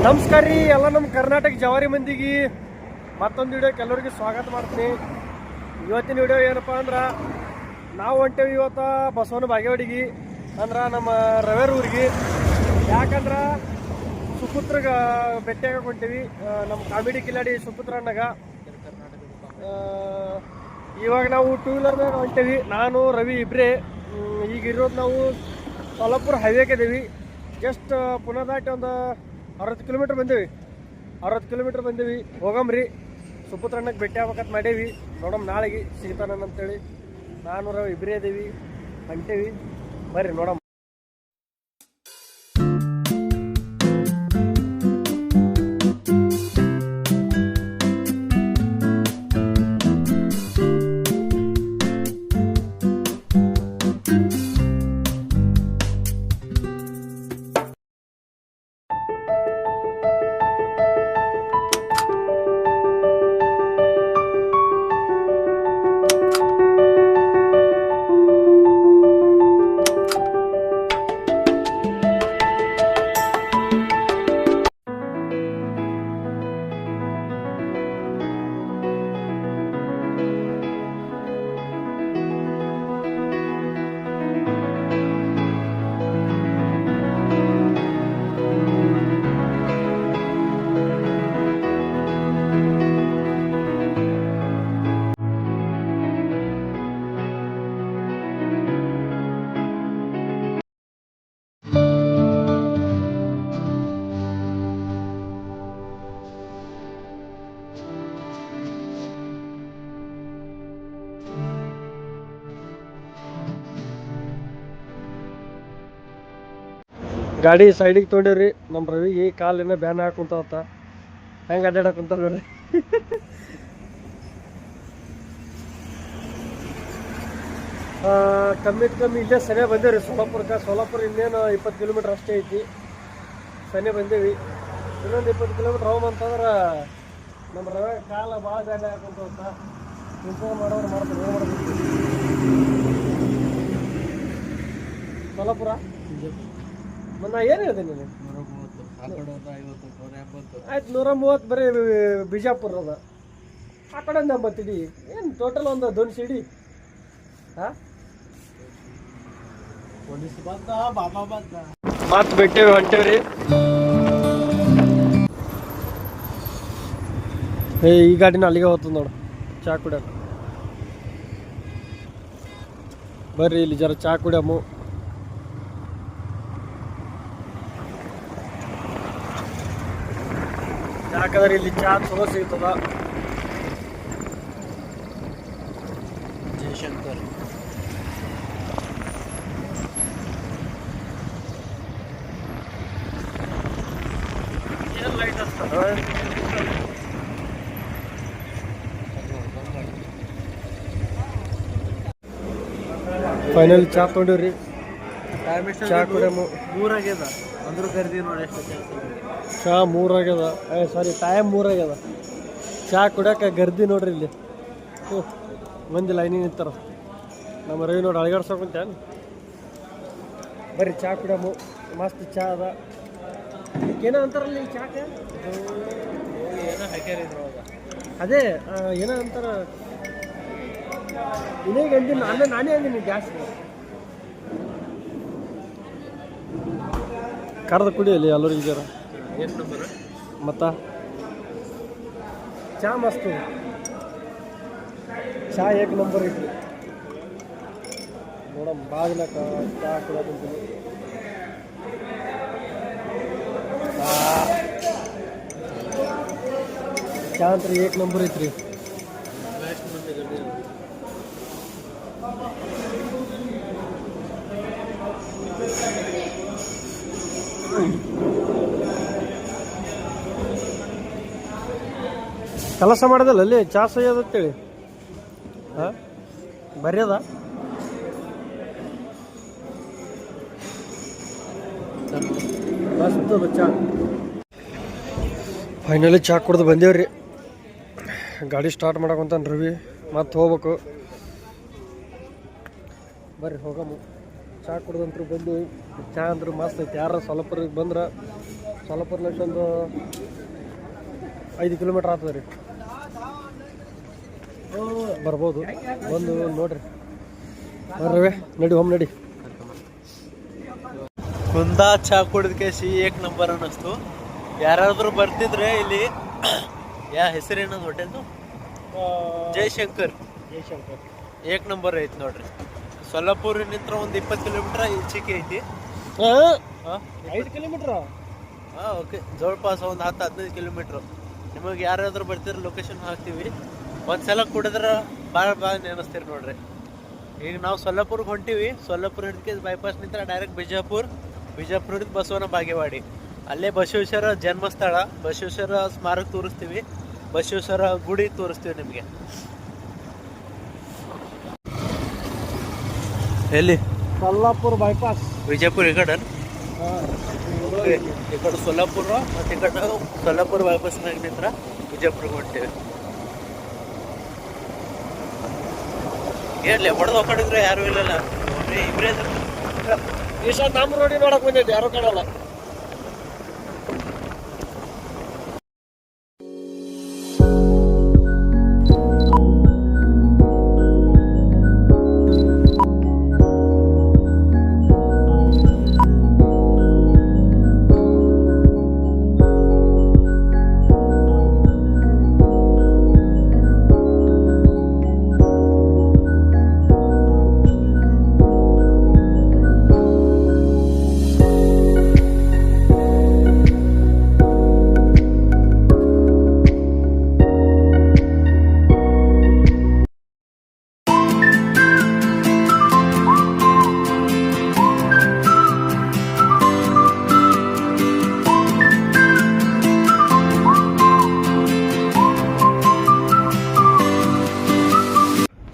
ನಮಸ್ಕಾರ ರೀ ಎಲ್ಲ ನಮ್ಮ ಕರ್ನಾಟಕ ಜವಾರಿ ಮಂದಿಗೆ ಮತ್ತೊಂದು ವಿಡಿಯೋಕ್ಕೆ ಎಲ್ಲರಿಗೂ ಸ್ವಾಗತ ಮಾಡ್ತೀನಿ. ಇವತ್ತಿನ ವಿಡಿಯೋ ಏನಪ್ಪ ಅಂದ್ರೆ ನಾವು ಹೊಂಟೇವಿ ಇವತ್ತು ಬಸವನ ಬಾಗೇವಾಡಿಗೆ ಅಂದ್ರೆ ನಮ್ಮ ರವೇರ್ ಊರಿಗೆ. ಯಾಕಂದ್ರೆ ಸುಪುತ್ರಗೆ ಭೇಟಿಯಾಗಕ್ಕೆ ಹೊಂಟೇವಿ ನಮ್ಮ ಕಾಮಿಡಿ ಕಿಲಾಡಿ ಸುಪುತ್ರ ಅಣ್ಣಗ. ಇವಾಗ ನಾವು ಟೂ ವೀಲರ್ನಾಗ ಹೊಂಟೇವಿ, ನಾನು ರವಿ ಇಬ್ಬರೇ. ಈಗ ಇರೋದು ನಾವು ಸೊಲ್ಲಾಪುರ ಹೈವೇಗೆ ಇದ್ದೀವಿ. ಜಸ್ಟ್ ಪುನಃ ದಾಟಿ ಒಂದು 60 ಕಿಲೋಮೀಟ್ರ್ ಬಂದೇವಿ. 60 ಕಿಲೋಮೀಟ್ರ್ ಬಂದೇವಿ. ಹೋಗಮ್ರಿ, ಸುಪುತ್ರಣ್ಣಗೆ ಭೇಟಿ ಆಗ್ಬೇಕಂತ ಮಾಡೇವಿ. ನೋಡಮ್ ನಾಳೆಗೆ ಸಿಗ್ತಾನಂತೇಳಿ. ನಾನು ರವಿ ಇಬ್ಬರೇ ಇದ್ದೀವಿ, ಹೊಂಟೇವಿ. ಬರ್ರಿ ನೋಡಮ್. ಗಾಡಿ ಸೈಡಿಗೆ ತೊಗೊಂಡೇವ್ರಿ. ನಮ್ಮ ರವಿಗೆ ಕಾಲಿನ ಬ್ಯಾನ್ ಹಾಕುಂತ ಹೆಂಗೆ ಅಡ್ಡಾಡಕುಂತ ನೋಡ್ರಿ. ಕಮ್ಮಿ ಇಲ್ಲೇ ಸನೇ ಬಂದೇವ್ರಿ ಸೊಲ್ಲಾಪುರಕ್ಕೆ. ಸೊಲ್ಲಾಪುರ ಇನ್ನೇನು 20 ಕಿಲೋಮೀಟ್ರ್ ಅಷ್ಟೇ ಐತಿ. ಸನೇ ಬಂದೇವಿ. ಇನ್ನೊಂದು 20 ಕಿಲೋಮೀಟ್ರ್ ಹೋಗಂತಂದ್ರೆ ನಮ್ಮ ರವಿ ಕಾಲ ಭಾಳ ಬ್ಯಾನ್ ಹಾಕುಂತ ಇಂಪ್ರೂವ್ ಮಾಡೋರು ಮಾಡ್ತಾರೆ. ಏನು ಮಾಡ್ಬೇಕು ಸೊಲ್ಲಾಪುರ ನಾ ಏನು ಹೇಳ್ತೀನಿ ನೀನು? ಆಯ್ತು 130 ಬರೀ ಬಿಜಾಪುರ ಅದ. ಆ ಕಡೆ ಒಂದು 80 ಇಡಿ. ಏನು ಟೋಟಲ್ ಒಂದು 2 ಸಿಡಿ. ಹಾಂ ಮಾತು ಬಿಟ್ಟೇವಿ, ಹೊಂಟೇವ್ರಿ. ಈ ಗಾಡಿನ ಅಲ್ಲಿಗೆ ಹೋಗ್ತದ ನೋಡು ಚಾ ಕುಡಿಯೋಕೆ. ಬರ್ರಿ ಇಲ್ಲಿ ಜರ ಚಾ ಕುಡಿಯಮ್ಮು. ಯಾಕಂದ್ರೆ ಇಲ್ಲಿ ಚಾ ಚಲೋ ಸಿಗ್ತದ. ಜಯಶಂಕರ್ ಲೈಟ್ ಹಚ್ತದ. ಫೈನಲ್ ಚಾ ತೊಗೊಂಡಿವ್ರಿ. ಚಾ ಕುಡಿಯಮ್ಮು. 3 ಆಗ್ಯದ ಅಂದ್ರೂ ಕರ್ದಿ ನೋಡಿ ಎಷ್ಟು ಚಾ 3 ಆಗ್ಯದ. ಸಾರಿ ಟೈಮ್ 3 ಆಗ್ಯದ. ಚಾ ಕುಡಿಯೋಕೆ ಗರ್ದಿ ನೋಡ್ರಿ ಇಲ್ಲಿ. ಮಂದಿ ಲೈನಿಗೆ ನಿಂತಾರ. ನಮ್ಮ ರವಿ ನೋಡಿ ಅಳಗಾಡ್ಸೋಕಂತೇನು. ಬರ್ರಿ ಚಾ ಕುಡಿಯಮ್ಮು. ಮಸ್ತ್ ಚಾ ಅದ. ಏನೋ ಅಂತಾರಲ್ಲ ಈ ಚಾಕೆ, ಏನೋ ಹಾಕ್ಯಾರಿದ್ರು ಅದೇ ಏನೋ ಅಂತಾರ. ಇನ್ನೇಗ ಅಂದಿನಿ ನಾನೇ ಅಂದಿನಿ ಜಾಸ್ತಿ. ಕರೆದು ಕುಡಿಯಲ್ಲಿ ಎಲ್ಲರಿಗೆ ಜರ. ಎಷ್ಟು ನಂಬರ್ ಮತ್ತು ಚಾ ಮಸ್ತ್ ಚಾ 1 ನಂಬರ್ ಐತಿ. ನೋಡಮ್ ಬಾಗಿಲಕ್ಕ ಚಾ ಕುಡಿಯೋದಂತೀನಿ. ಚಾ ಅಂತ 1 ನಂಬರ್ ಐತ್ರಿ. ಕೆಲಸ ಮಾಡೋದಲ್ಲ ಅಲ್ಲಿ ಚಾ ಸಯ್ಯದಂತೇಳಿ. ಹಾಂ ಬರ್ಯದ ಮಸ್ತ್ ಚಾ. ಫೈನಲಿ ಚಾ ಕುಡ್ದು ಬಂದೇವ್ರಿ. ಗಾಡಿ ಸ್ಟಾರ್ಟ್ ಮಾಡಕ್ಕಂತಾನೆ ರವಿ. ಮತ್ತೆ ಹೋಗ್ಬೇಕು. ಬರ್ರಿ ಹೋಗಮ್ಮ. ಚಹಾ ಕುಡ್ದಂತ್ರು ಬಂದು ಚಹಾ ಅಂದ್ರೆ ಮಸ್ತ್ ಐತಿ. ಯಾರು ಸೊಲ್ಲಾಪುರಿಗೆ ಬಂದ್ರೆ ಸೊಲ್ಲಾಪುರ್ಲಿಂದ ಒಂದು 5 ಕಿಲೋಮೀಟ್ರ್ ಆಗ್ತದೆ ರೀ. ಬರ್ಬೋದು, ಬಂದು ನೋಡ್ರಿ. ಬರ್ರವೆ ನಡಿ, ಹೋಮ್ ನಡಿ. ಕುಂದಾ ಚಾ ಕುಡಿದ ಕೇಸಿ ಏಕ್ ನಂಬರ್ ಅನ್ನಿಸ್ತು. ಯಾರಾದ್ರೂ ಬರ್ತಿದ್ರೆ ಇಲ್ಲಿ ಹೆಸರೇನದು ಹೋಟೆಲ್ದು? ಜಯಶಂಕರ್. ಏಕ್ ನಂಬರ್ ಐತಿ ನೋಡ್ರಿ. ಸೊಲ್ಲಾಪುರಿನಿಂದ ಒಂದು 20 ಕಿಲೋಮೀಟ್ರ್ ಈಚೆಗೆ ಐತಿ. 5 ಕಿಲೋಮೀಟ್ರ್? ಹಾಂ, ಓಕೆ. ಜವಳಪಾಸ ಒಂದು 10-15 ಕಿಲೋಮೀಟ್ರು. ನಿಮಗೆ ಯಾರಾದ್ರೂ ಬರ್ತಿದ್ರೆ ಲೊಕೇಶನ್ ಹಾಕ್ತೀವಿ. ಒಂದ್ಸಲ ಕುಡಿದ್ರೆ ಭಾಳ ನೆನೆಸ್ತೀರಿ ನೋಡ್ರಿ. ಈಗ ನಾವು ಸೊಲ್ಲಾಪುರ್ಗೆ ಹೊಂಟೀವಿ. ಸೊಲ್ಲಾಪುರ ಹಿಡಿದು ಬೈಪಾಸ್ ನಿಂತ ಡೈರೆಕ್ಟ್ ಬಿಜಾಪುರ ಹಿಡಿದು ಬಸವನ ಬಾಗೇವಾಡಿ. ಅಲ್ಲೇ ಬಸವೇಶ್ವರ ಜನ್ಮಸ್ಥಳ, ಬಸವೇಶ್ವರ ಸ್ಮಾರಕ ತೋರಿಸ್ತೀವಿ, ಬಸವೇಶ್ವರ ಗುಡಿ ತೋರಿಸ್ತೀವಿ ನಿಮಗೆ. ಎಲ್ಲಿ? ಸೊಲ್ಲಾಪುರ ಬೈಪಾಸ್. ವಿಜಯಪುರ ಈ ಕಡೆ, ಈ ಕಡೆ ಸೊಲ್ಲಾಪುರ, ಮತ್ತು ಈ ಕಡೆ ಸೊಲ್ಲಾಪುರ ಬೈಪಾಸ್ನಾಗ ನಿಂತ್ರ ವಿಜಯಪುರಕ್ಕೆ ಹೊಂಟೀವಿ. ಏನ್ಲೆ ಹೊಡೆದು ಹೋಗ್ಕೊಂಡಿದ್ರೆ ಯಾರು ಇಲ್ಲಲ್ಲ, ಇಬ್ಬರೇ ಈ ಸಲ ನಮ್ಮ ರೋಡಿ ನೋಡಕ್ ಬಂದೈತೆ, ಯಾರು ಕಾಣಲ್ಲ.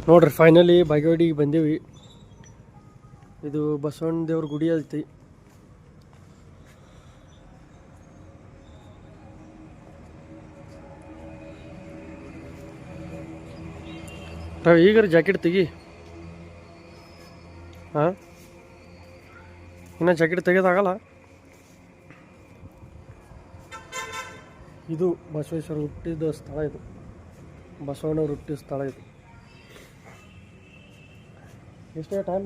ನೋಡ್ರಿ, ಫೈನಲಿ ಬಾಗೇವಾಡಿಗೆ ಬಂದೀವಿ. ಇದು ಬಸವಣ್ಣ ದೇವ್ರ ಗುಡಿ ಐತಿ. ಈಗ ಜಾಕೆಟ್ ತೆಗಿ. ಹಾಂ, ಇನ್ನು ಜಾಕೆಟ್ ತೆಗೆಯೋದಾಗಲ್ಲ. ಇದು ಬಸವೇಶ್ವರ ಹುಟ್ಟಿದ ಸ್ಥಳ. ಇದು ಬಸವಣ್ಣವ್ರು ಹುಟ್ಟಿದ ಸ್ಥಳ. ಇದು ಎಷ್ಟೇ ಟೈಮ್?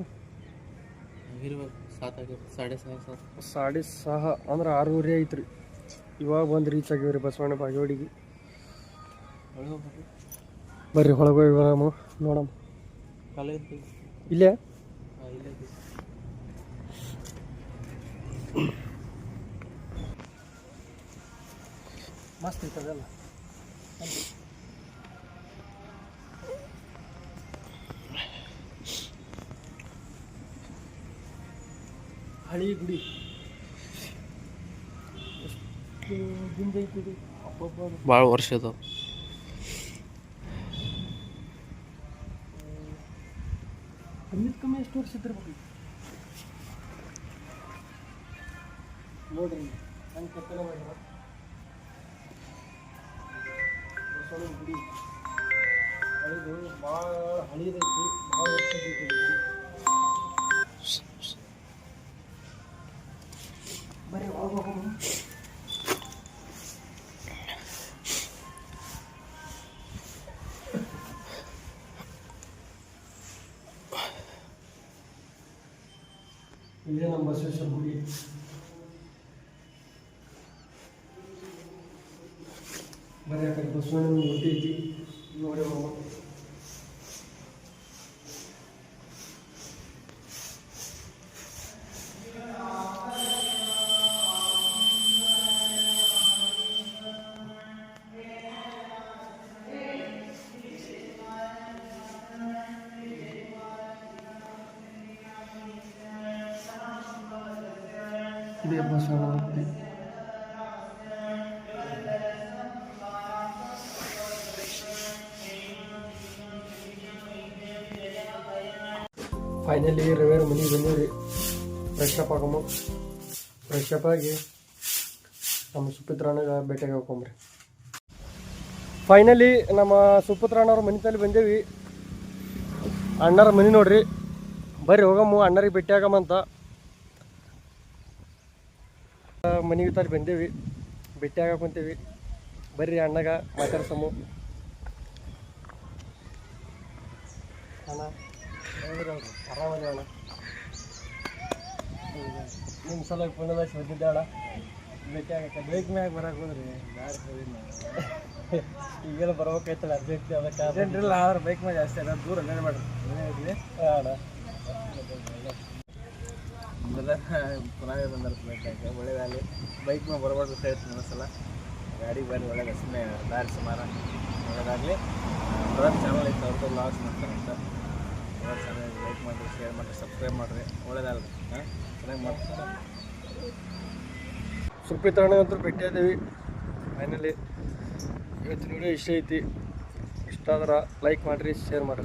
6:30 ಅಂದ್ರೆ 6:30 ಐತ್ರಿ. ಇವಾಗ ಬಂದು ರೀಚ್ ಆಗಿವ್ರಿ ಬಸವಣ್ಣ ಬಾಗೇವಾಡಿಗೆ. ಬರ್ರಿ ಒಳಗೆ ಹೋಗಿ ನೋಡಮ್ಮ. ಇಲ್ಲೇ ಮಸ್ತ್ ಐತದಲ್ಲ. ಹಳಿ ಗುಡಿ ಎಷ್ಟು ಹಿಂದೆ ಐತಿ. ಭಾಳ ವರ್ಷದ ಕಮ್ಮಿ ಎಷ್ಟು ವರ್ಷ ಇದ್ದಿರ್ಬೇಕು ನೋಡ್ರಿ. ಹಂಗೆ ಕೆತ್ತನೆ ಮಾಡಿರ ಬಸವಣ್ಣ ಗುಡಿ. ಹಳಿದು ಭಾಳ ಹಳಿದೈತಿ, ಭಾಳ ವರ್ಷ ಐತಿ. ಬರ್ರಿ ಹೋಗೋಣ. ಇಲ್ಲೇ ನಮ್ಮ ಬಸವೇಶ್ವರ ಗುಡಿ. ಬರ್ರಿ ಆ ಕಡೆ ಬಸವಣ್ಣ ಗುಡಿ ಐತಿ, ನೋಡಿ ಹೋಗೋಣ. ಇದೇ ಬಸವಣ್ಣ ಗುಡಿ. ಫೈನಲಿ ರವಿವಾರ ಮನೆಗೆ ಬಂದೀವಿ. ಫ್ರೆಶ್ ಅಪ್ ಆಗೋಮ. ಫ್ರೆಶ್ ಅಪ್ ಆಗಿ ನಮ್ಮ ಸುಪುತ್ರಣ್ಣಗೆ ಭೇಟಿಯಾಗಿ ಹೋಗ್ಕೊಂಬ್ರಿ. ಫೈನಲಿ ನಮ್ಮ ಸುಪುತ್ರಣ್ಣವ್ರ ಮನೆ ತಲೆ ಬಂದೇವಿ. ಅಣ್ಣರ ಮನೆ ನೋಡ್ರಿ. ಬರ್ರಿ ಹೋಗಮ್ಮ, ಅಣ್ಣರಿಗೆ ಭೇಟಿಯಾಗಮ್ಮ ಅಂತ. ಮನೆ ವಿತಾರ ಬಂದೇವಿ, ಭೇಟಿ ಆಗಾಕ ಕುಂತೇವಿ. ಬರ್ರಿ ಅಣ್ಣಗ ಮಾತಾಡ್ಸಮು. ಅಣ್ಣ ಆರಾಮದಿ ಅಣ್ಣ. ನಿಮ್ಮ ಸಲ ಪುಣ್ಯದಾಶ ಬಂದಿದ್ದೆ ಅಣ್ಣ, ಭೇಟಿ ಆಗಕ್ಕೆ. ಬೈಕ್ ಮ್ಯಾಗ ಬರಕ್ಕೆ ಹೋದ್ರಿ ಈಗೆಲ್ಲ ಬರ್ಬೇಕಾಯ್ತಲ್ಲ ಅರ್ಜೆಂಟ್. ಅದಕ್ಕೆ ಅರ್ಜೆಂಟಿಲ್ಲ, ಆದ್ರೆ ಬೈಕ್ ಮ್ಯಾಗ ಜಾಸ್ತಿ ಅಲ್ಲ, ದೂರ ನಡೆ ಮಾಡ್ರಿ. ಅಣ್ಣ ಪುನಃ ಬಂದಿರ್ತಾರೆ ಒಳ್ಳೆದಾಗಲಿ. ಬೈಕ್ ಮೇಲೆ ಬರಬಾರ್ದು ಹೇಳ್ತೀನಿ ಒಂದ್ಸಲ. ಗಾಡಿ ಬರೀ ಒಳ್ಳೆಯದು, ಸುಮ್ಮನೆ ದಾರಿ ಸುಮಾರ ಒಳ್ಳೆಯದಾಗಲಿ. ಬ್ರದರ್ ಚಾನಲ್ ಐತೆ, ಅವ್ರದ್ದು ಲಾಸ್ ಮಾಡ್ತಾರೆ ಅಂತ. ಬ್ರದರ್ ಚಾನಲ್ ಲೈಕ್ ಮಾಡಿರಿ, ಶೇರ್ ಮಾಡಿರಿ, ಸಬ್ಸ್ಕ್ರೈಬ್ ಮಾಡಿರಿ. ಒಳ್ಳೆಯದಾಗಲಿ. ಹಾಂ, ಚೆನ್ನಾಗಿ ಮಾಡ್ತಾರೆ. ಸುಪ್ರೀತ್ ಅಣ್ಣಗಂತೂ ಭೇಟಿ ಇದ್ದೀವಿ ಫೈನಲಿ. ಇವತ್ತಿನ ವಿಡಿಯೋ ಇಷ್ಟ ಐತಿ. ಇಷ್ಟ ಆದ್ರೆ ಲೈಕ್ ಮಾಡಿರಿ, ಶೇರ್ ಮಾಡಿರಿ.